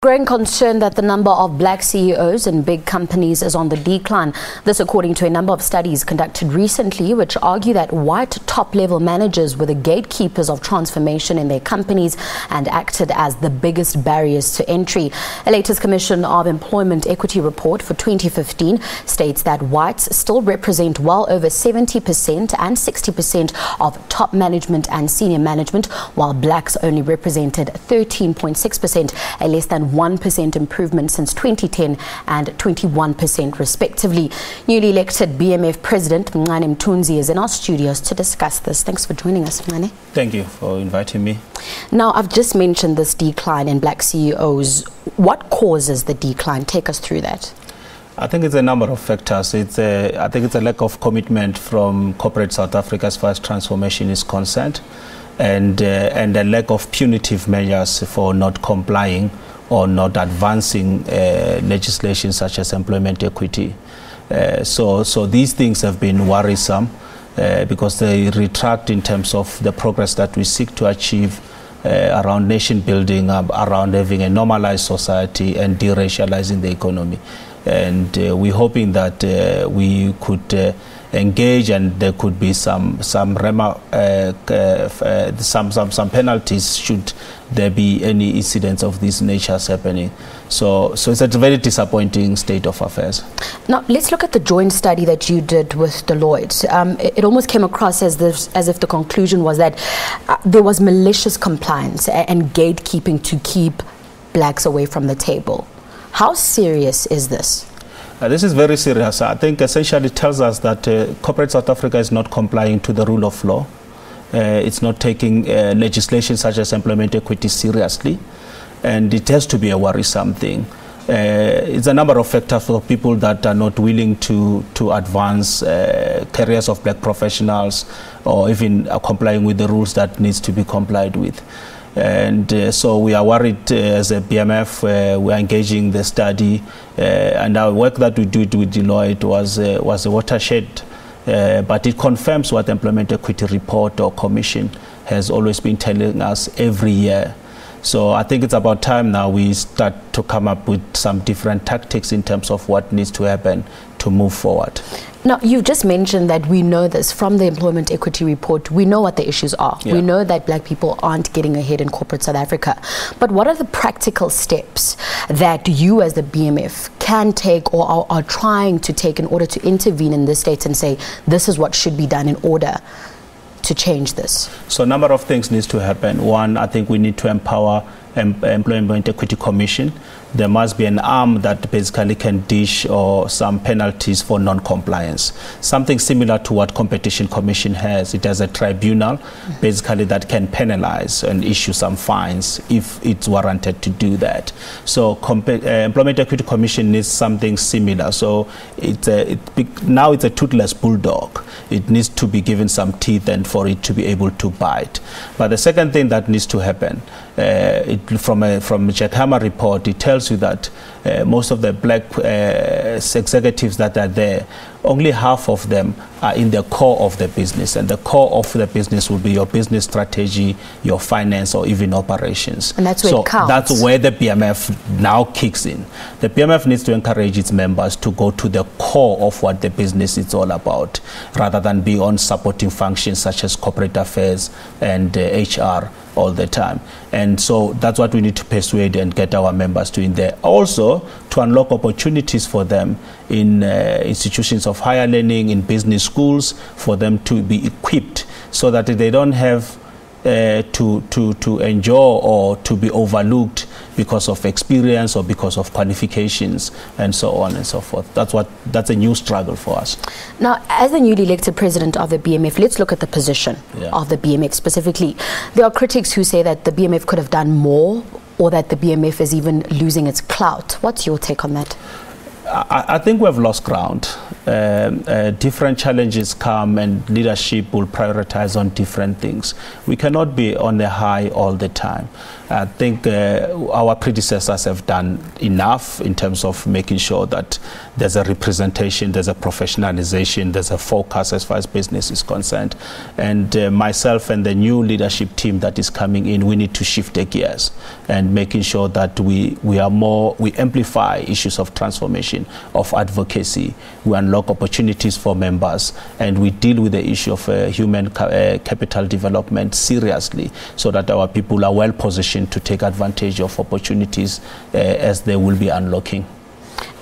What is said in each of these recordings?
Growing concern that the number of black CEOs in big companies is on the decline. This according to a number of studies conducted recently which argue that white top-level managers were the gatekeepers of transformation in their companies and acted as the biggest barriers to entry. A latest Commission of Employment Equity report for 2015 states that whites still represent well over 70% and 60% of top management and senior management, while blacks only represented 13.6%, a less than 1% improvement since 2010 and 21% respectively. Newly elected BMF President Mncane Mthunzi is in our studios to discuss this. Thanks for joining us, Mncane. Thank you for inviting me. Now, I've just mentioned this decline in black CEOs. What causes the decline? Take us through that. I think it's a number of factors. I think it's a lack of commitment from corporate South Africa as far as transformation is concerned, and a lack of punitive measures for not complying or not advancing legislation such as employment equity. So these things have been worrisome because they retract in terms of the progress that we seek to achieve around nation building, around having a normalized society and deracializing the economy. And we're hoping that we could engage, and there could be some penalties should there be any incidents of these natures happening. So it's a very disappointing state of affairs. Now let's look at the joint study that you did with Deloitte. It almost came across as if the conclusion was that there was malicious compliance and gatekeeping to keep blacks away from the table. How serious is this? This is very serious. I think essentially it tells us that corporate South Africa is not complying to the rule of law. It's not taking legislation such as employment equity seriously, and it has to be a worrisome thing. It's a number of factors for people that are not willing to advance careers of black professionals, or even complying with the rules that needs to be complied with. And so we are worried as a BMF. We are engaging the study, and our work that we did with Deloitte was a watershed, but it confirms what the Employment Equity Report or Commission has always been telling us every year. So I think it's about time now we start to come up with some different tactics in terms of what needs to happen to move forward. Now, you've just mentioned that we know this from the Employment Equity Report. We know what the issues are. Yeah. We know that black people aren't getting ahead in corporate South Africa. But what are the practical steps that you as the BMF can take or are trying to take in order to intervene in this state and say, this is what should be done in order to change this? So a number of things needs to happen. One, I think we need to empower Employment Equity Commission. There must be an arm that basically can dish or some penalties for non-compliance. Something similar to what Competition Commission has. It has a tribunal basically that can penalize and issue some fines if it's warranted to do that. So Employment Equity Commission needs something similar. So now it's a toothless bulldog. It needs to be given some teeth and for it to be able to bite. But the second thing that needs to happen, from Jack Hammer report, it tells you that most of the black executives that are there, only half of them are in the core of the business, and the core of the business will be your business strategy, your finance, or even operations. And that's where it counts. That's where the BMF now kicks in. The BMF needs to encourage its members to go to the core of what the business is all about, rather than be on supporting functions such as corporate affairs and HR all the time. And so that's what we need to persuade and get our members to in there. Also, to unlock opportunities for them in institutions of higher learning, in business schools, for them to be equipped so that they don't have to endure or to be overlooked because of experience or because of qualifications and so on and so forth. That's a new struggle for us. Now, as the newly elected president of the BMF, let's look at the position of the BMF specifically. There are critics who say that the BMF could have done more, or that the BMF is even losing its clout. What's your take on that? I think we've lost ground. Different challenges come and leadership will prioritize on different things. We cannot be on the high all the time. I think our predecessors have done enough in terms of making sure that there's a representation, there's a professionalization, there's a focus as far as business is concerned. And myself and the new leadership team that is coming in, we need to shift the gears and making sure that we amplify issues of transformation, of advocacy. We unlock opportunities for members, and we deal with the issue of human capital development seriously, so that our people are well positioned to take advantage of opportunities as they will be unlocking.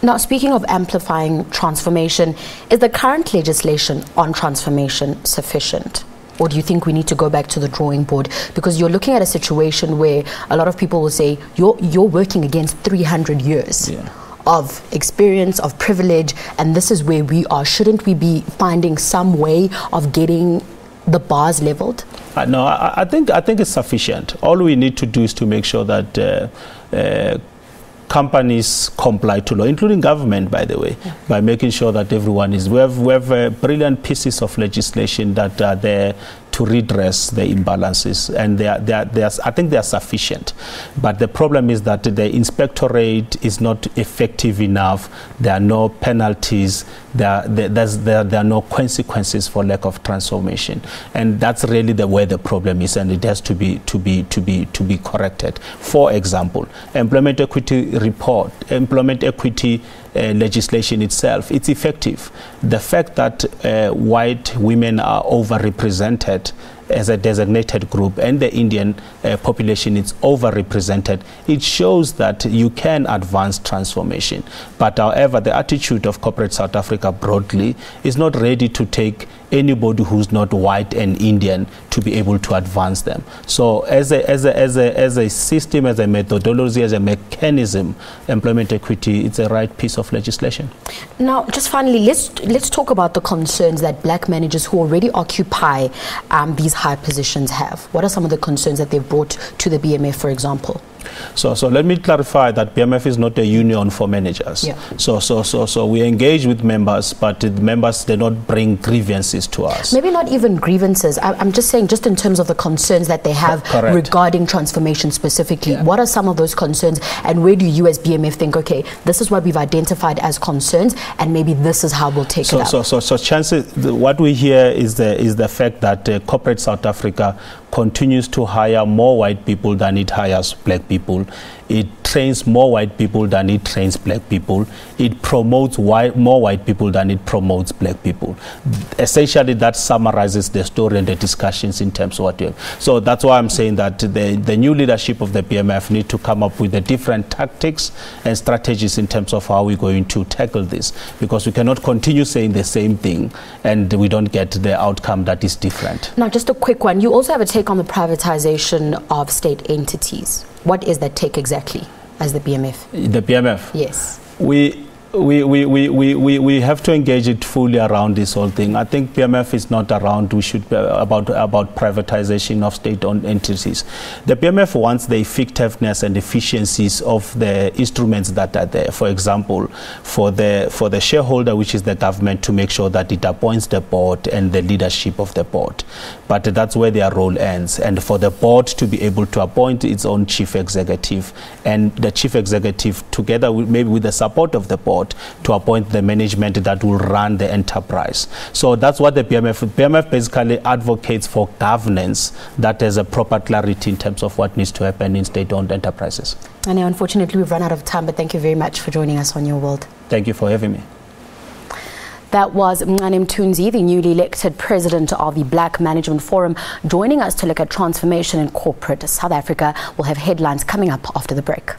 Now, speaking of amplifying transformation, is the current legislation on transformation sufficient? Or do you think we need to go back to the drawing board? Because you're looking at a situation where a lot of people will say, you're working against 300 years of experience, of privilege, and this is where we are. Shouldn't we be finding some way of getting the bars leveled? No, I think it's sufficient. All we need to do is to make sure that companies comply to law, including government, by the way, by making sure that everyone is. We have brilliant pieces of legislation that are there to redress the imbalances, and I think they are sufficient. But the problem is that the inspectorate is not effective enough. There are no penalties. There are no consequences for lack of transformation, and that's really where the problem is, and it has to be corrected. For example, employment equity report, employment equity legislation itself, it's effective. The fact that white women are overrepresented as a designated group, and the Indian population is overrepresented, it shows that you can advance transformation. But however, the attitude of corporate South Africa broadly is not ready to take anybody who's not white and Indian to be able to advance them. So as a system, as a methodology, as a mechanism, employment equity, it's a right piece of legislation. Now, just finally, let's talk about the concerns that black managers who already occupy these high positions have. What are some of the concerns that they've brought to the BMF, for example? So let me clarify that BMF is not a union for managers. Yeah. So we engage with members, but the members, they don't bring grievances to us. Maybe not even grievances. I'm just saying, just in terms of the concerns that they have regarding transformation specifically. Yeah. What are some of those concerns, and where do you as BMF think, okay, this is what we've identified as concerns, and maybe this is how we'll take it up? So chances, what we hear is the fact that corporate South Africa continues to hire more white people than it hires black people. It trains more white people than it trains black people. It promotes more white people than it promotes black people. Essentially, that summarizes the story and the discussions in terms of what you have. So that's why I'm saying that the new leadership of the BMF need to come up with the different tactics and strategies in terms of how we're going to tackle this, because we cannot continue saying the same thing and we don't get the outcome that is different. Now, just a quick one. You also have a take on the privatization of state entities. What is that take exactly as the BMF? The BMF? Yes. We have to engage it fully around this whole thing. I think BMF is not around about privatization of state-owned entities. The BMF wants the effectiveness and efficiencies of the instruments that are there. For example, for the shareholder, which is the government, to make sure that it appoints the board and the leadership of the board. But that's where their role ends. And for the board to be able to appoint its own chief executive, and the chief executive, together with, maybe with the support of the board, to appoint the management that will run the enterprise. So that's what the BMF basically advocates for governance that has a proper clarity in terms of what needs to happen in state-owned enterprises. And unfortunately, we've run out of time, but thank you very much for joining us on Your World. Thank you for having me. That was Mngani Mthunzi, the newly elected president of the Black Management Forum, joining us to look at transformation in corporate South Africa. We'll have headlines coming up after the break.